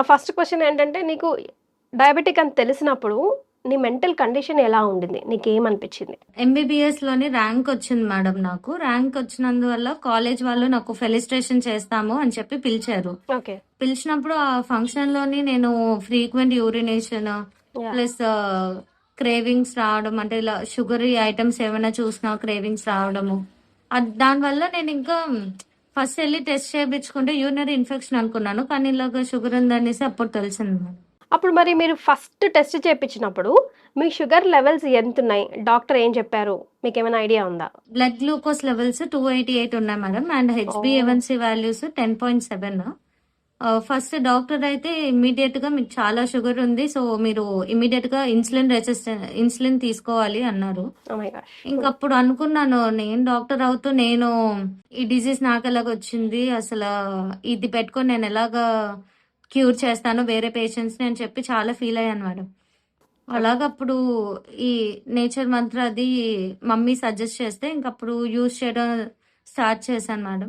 నా first question ఏంటంటే నీకు డయాబెటిక్ అని తెలిసినప్పుడు నీ మెంటల్ కండిషన్ ఎలా ఉండింది? నీకేమనిపించింది? ఎంబీబీఎస్ లోని ర్యాంక్ వచ్చింది మేడం నాకు. ర్యాంక్ వచ్చినందువల్ల కాలేజ్ వాళ్ళు నాకు ఫెలిస్ట్రేషన్ చేస్తాము అని చెప్పి పిలిచారు. ఓకే. పిలిచినప్పుడు ఆ ఫంక్షన్ లోని నేను frequent urination yeah! Plus cravings రావడం, అంటే ఇలా షుగర్ ఐటమ్స్ ఏమైనా చూసినా క్రేవింగ్స్ రావడము. దానివల్ల నేను ఇంకా ఫస్ట్ వెళ్ళి టెస్ట్ చేయించుకుంటే యూరినరీ ఇన్ఫెక్షన్ అనుకున్నాను, కానీ ఇలాగ షుగర్ ఉందనేసి అప్పుడు తెలిసింది మేడం. అప్పుడు మరి మీరు ఫస్ట్ టెస్ట్ చేపించినప్పుడు మీ షుగర్ లెవెల్స్ ఎంతున్నాయి? డాక్టర్ ఏం చెప్పారు? మీకేమైనా ఐడియా ఉందా? బ్లడ్ గ్లూకోజ్ లెవెల్స్ 288 ఉన్నాయి మేడం, అండ్ ఓహ్! హెచ్బిఏవన్సీ వాల్యూస్ 10.7. ఫస్ట్ డాక్టర్ అయితే ఇమ్మీడియట్ గా మీకు చాలా షుగర్ ఉంది, సో మీరు ఇమ్మీడియట్ గా ఇన్సులిన్ తీసుకోవాలి అన్నారు. Oh my gosh! ఇంకప్పుడు అనుకున్నాను, నేను డాక్టర్ అవుతూ నేను ఈ డిజీజ్ నాకు ఎలాగ వచ్చింది, అసలు ఇది పెట్టుకొని నేను ఎలాగా క్యూర్ చేస్తాను వేరే పేషెంట్స్ ని అని చెప్పి చాలా ఫీల్ అయ్యాను మేడం. అలాగప్పుడు ఈ నేచర్ మంత్ర అది మమ్మీ సజెస్ట్ చేస్తే ఇంకప్పుడు యూజ్ చేయడం స్టార్ట్ చేశాను మేడం.